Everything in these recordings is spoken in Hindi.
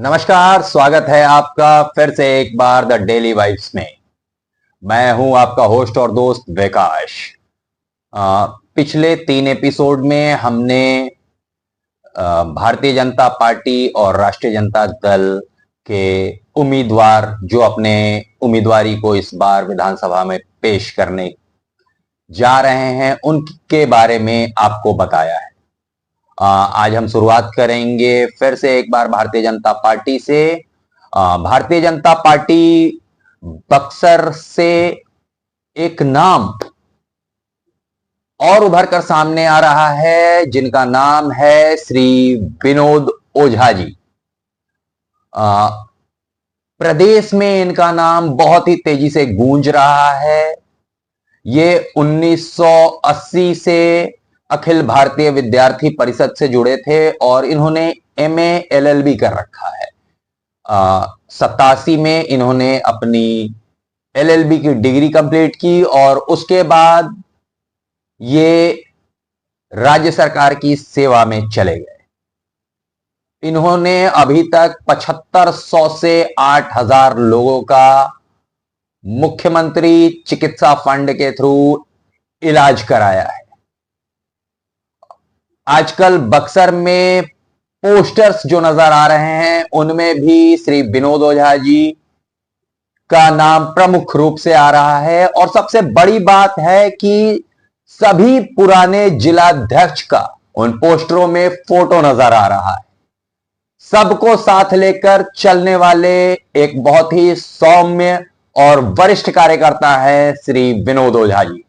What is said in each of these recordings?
नमस्कार, स्वागत है आपका फिर से एक बार द डेली वाइब्स में। मैं हूं आपका होस्ट और दोस्त विकाश। पिछले 3 एपिसोड में हमने भारतीय जनता पार्टी और राष्ट्रीय जनता दल के उम्मीदवार जो अपने उम्मीदवारी को इस बार विधानसभा में पेश करने जा रहे हैं उनके बारे में आपको बताया है। आज हम शुरुआत करेंगे फिर से एक बार भारतीय जनता पार्टी से। भारतीय जनता पार्टी बक्सर से एक नाम और उभर कर सामने आ रहा है जिनका नाम है श्री विनोद ओझा जी। प्रदेश में इनका नाम बहुत ही तेजी से गूंज रहा है। ये 1980 से अखिल भारतीय विद्यार्थी परिषद से जुड़े थे और इन्होंने एमए एलएलबी कर रखा है। 87 में इन्होंने अपनी एलएलबी की डिग्री कंप्लीट की और उसके बाद ये राज्य सरकार की सेवा में चले गए। इन्होंने अभी तक 7500 से 8000 लोगों का मुख्यमंत्री चिकित्सा फंड के थ्रू इलाज कराया है। आजकल बक्सर में पोस्टर्स जो नजर आ रहे हैं उनमें भी श्री विनोद ओझा जी का नाम प्रमुख रूप से आ रहा है। और सबसे बड़ी बात है कि सभी पुराने जिलाध्यक्ष का उन पोस्टरों में फोटो नजर आ रहा है। सबको साथ लेकर चलने वाले एक बहुत ही सौम्य और वरिष्ठ कार्यकर्ता है श्री विनोद ओझा जी।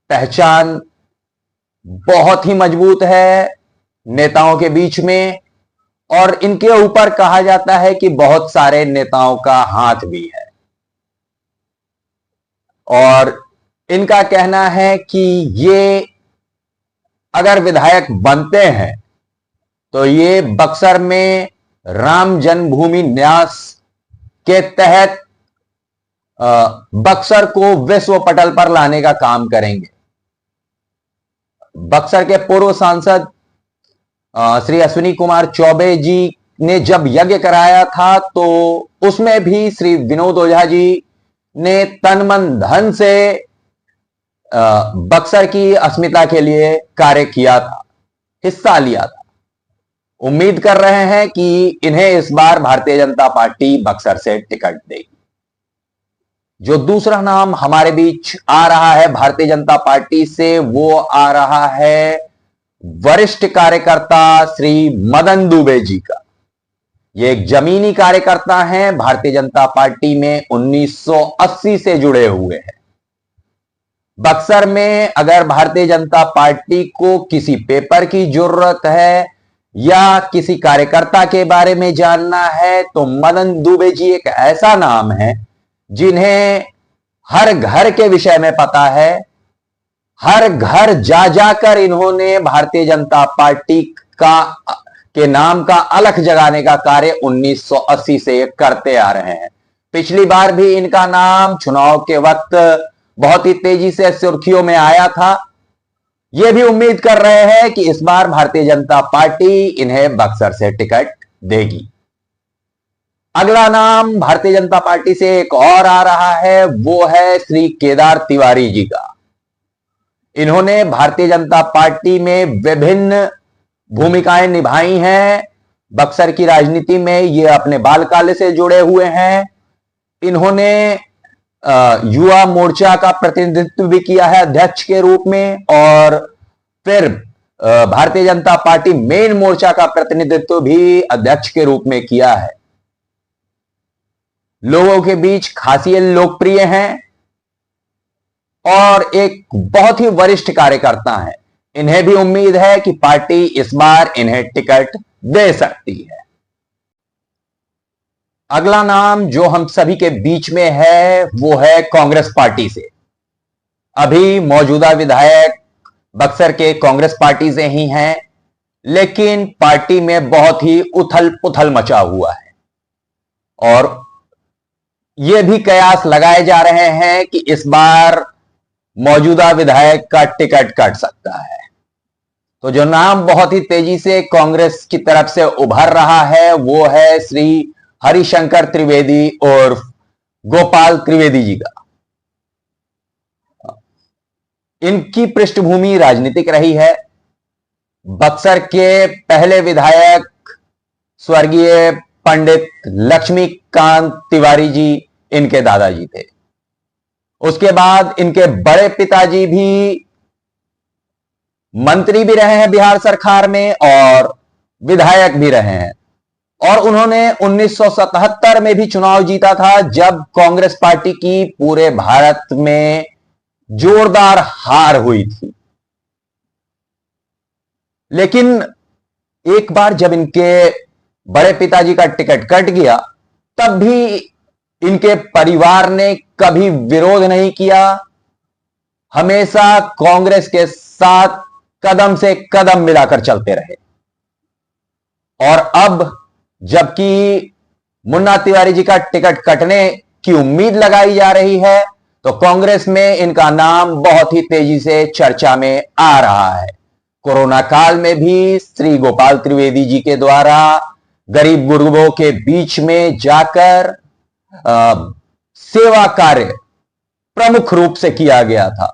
पहचान बहुत ही मजबूत है नेताओं के बीच में और इनके ऊपर कहा जाता है कि बहुत सारे नेताओं का हाथ भी है। और इनका कहना है कि ये अगर विधायक बनते हैं तो ये बक्सर में राम जन्मभूमि न्यास के तहत बक्सर को विश्व पटल पर लाने का काम करेंगे। बक्सर के पूर्व सांसद श्री अश्विनी कुमार चौबे जी ने जब यज्ञ कराया था तो उसमें भी श्री विनोद ओझा जी ने तन मन धन से बक्सर की अस्मिता के लिए कार्य किया था, हिस्सा लिया था। उम्मीद कर रहे हैं कि इन्हें इस बार भारतीय जनता पार्टी बक्सर से टिकट देगी। जो दूसरा नाम हमारे बीच आ रहा है भारतीय जनता पार्टी से वो आ रहा है वरिष्ठ कार्यकर्ता श्री मदन दुबे जी का। ये एक जमीनी कार्यकर्ता हैं, भारतीय जनता पार्टी में 1980 से जुड़े हुए हैं। बक्सर में अगर भारतीय जनता पार्टी को किसी पेपर की जरूरत है या किसी कार्यकर्ता के बारे में जानना है तो मदन दुबे जी एक ऐसा नाम है जिन्हें हर घर के विषय में पता है। हर घर जा जाकर इन्होंने भारतीय जनता पार्टी के नाम का अलख जगाने का कार्य 1980 से करते आ रहे हैं। पिछली बार भी इनका नाम चुनाव के वक्त बहुत ही तेजी से सुर्खियों में आया था। यह भी उम्मीद कर रहे हैं कि इस बार भारतीय जनता पार्टी इन्हें बक्सर से टिकट देगी। अगला नाम भारतीय जनता पार्टी से एक और आ रहा है, वो है श्री केदार तिवारी जी का। इन्होंने भारतीय जनता पार्टी में विभिन्न भूमिकाएं निभाई हैं। बक्सर की राजनीति में ये अपने बालकाल से जुड़े हुए हैं। इन्होंने युवा मोर्चा का प्रतिनिधित्व भी किया है अध्यक्ष के रूप में और फिर भारतीय जनता पार्टी मेन मोर्चा का प्रतिनिधित्व भी अध्यक्ष के रूप में किया है। लोगों के बीच खासी लोकप्रिय हैं और एक बहुत ही वरिष्ठ कार्यकर्ता हैं। इन्हें भी उम्मीद है कि पार्टी इस बार इन्हें टिकट दे सकती है। अगला नाम जो हम सभी के बीच में है वो है कांग्रेस पार्टी से। अभी मौजूदा विधायक बक्सर के कांग्रेस पार्टी से ही हैं, लेकिन पार्टी में बहुत ही उथल पुथल मचा हुआ है और ये भी कयास लगाए जा रहे हैं कि इस बार मौजूदा विधायक का टिकट कट सकता है। तो जो नाम बहुत ही तेजी से कांग्रेस की तरफ से उभर रहा है वो है श्री हरिशंकर त्रिवेदी और गोपाल त्रिवेदी जी का। इनकी पृष्ठभूमि राजनीतिक रही है। बक्सर के पहले विधायक स्वर्गीय पंडित लक्ष्मीकांत तिवारी जी इनके दादाजी थे। उसके बाद इनके बड़े पिताजी भी मंत्री भी रहे हैं बिहार सरकार में और विधायक भी रहे हैं, और उन्होंने 1977 में भी चुनाव जीता था जब कांग्रेस पार्टी की पूरे भारत में जोरदार हार हुई थी। लेकिन एक बार जब इनके बड़े पिताजी का टिकट कट गया तब भी इनके परिवार ने कभी विरोध नहीं किया, हमेशा कांग्रेस के साथ कदम से कदम मिलाकर चलते रहे। और अब जबकि मुन्ना तिवारी जी का टिकट कटने की उम्मीद लगाई जा रही है तो कांग्रेस में इनका नाम बहुत ही तेजी से चर्चा में आ रहा है। कोरोना काल में भी श्री गोपाल त्रिवेदी जी के द्वारा गरीब गुरबों के बीच में जाकर सेवा कार्य प्रमुख रूप से किया गया था।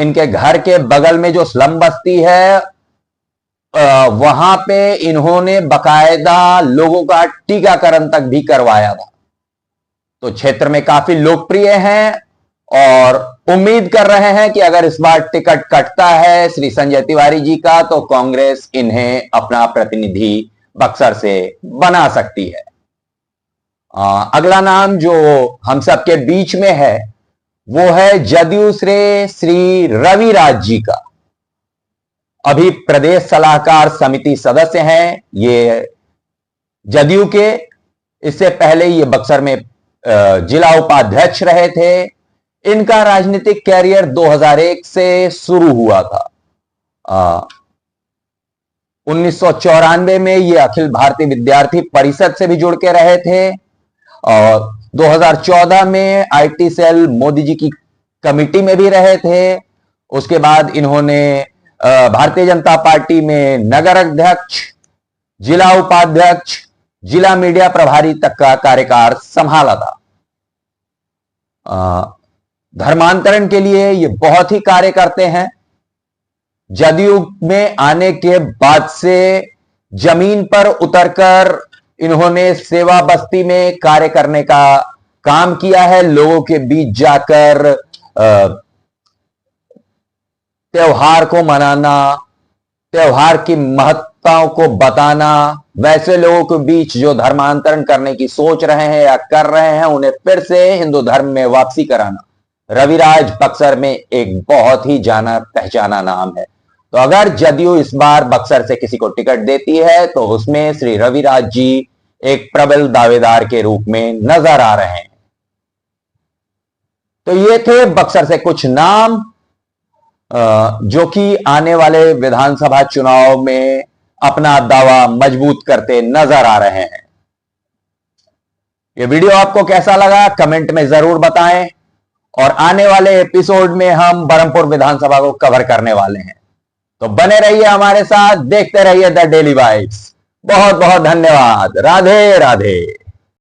इनके घर के बगल में जो स्लम बस्ती है वहां पे इन्होंने बकायदा लोगों का टीकाकरण तक भी करवाया था। तो क्षेत्र में काफी लोकप्रिय हैं और उम्मीद कर रहे हैं कि अगर इस बार टिकट कटता है श्री संजय तिवारी जी का तो कांग्रेस इन्हें अपना प्रतिनिधि बक्सर से बना सकती है। अगला नाम जो हम सबके बीच में है वो है जदयू से श्री रविराज जी का। अभी प्रदेश सलाहकार समिति सदस्य हैं ये जदयू के। इससे पहले ये बक्सर में जिला उपाध्यक्ष रहे थे। इनका राजनीतिक कैरियर 2001 से शुरू हुआ था। 1994 में ये अखिल भारतीय विद्यार्थी परिषद से भी जुड़ के रहे थे और 2014 में आईटी सेल मोदी जी की कमिटी में भी रहे थे। उसके बाद इन्होंने भारतीय जनता पार्टी में नगर अध्यक्ष, जिला उपाध्यक्ष, जिला मीडिया प्रभारी तक का कार्यकाल संभाला था। धर्मांतरण के लिए ये बहुत ही कार्य करते हैं। जदयू में आने के बाद से जमीन पर उतरकर इन्होंने सेवा बस्ती में कार्य करने का काम किया है। लोगों के बीच जाकर त्योहार को मनाना, त्योहार की महत्ताओं को बताना, वैसे लोगों के बीच जो धर्मांतरण करने की सोच रहे हैं या कर रहे हैं उन्हें फिर से हिंदू धर्म में वापसी कराना। रविराज बक्सर में एक बहुत ही जाना पहचाना नाम है। तो अगर जदयू इस बार बक्सर से किसी को टिकट देती है तो उसमें श्री रविराज जी एक प्रबल दावेदार के रूप में नजर आ रहे हैं। तो ये थे बक्सर से कुछ नाम जो कि आने वाले विधानसभा चुनाव में अपना दावा मजबूत करते नजर आ रहे हैं। ये वीडियो आपको कैसा लगा कमेंट में जरूर बताएं और आने वाले एपिसोड में हम बरहमपुर विधानसभा को कवर करने वाले हैं। तो बने रहिए हमारे साथ, देखते रहिए द डेली वाइब्स। बहुत बहुत धन्यवाद। राधे राधे।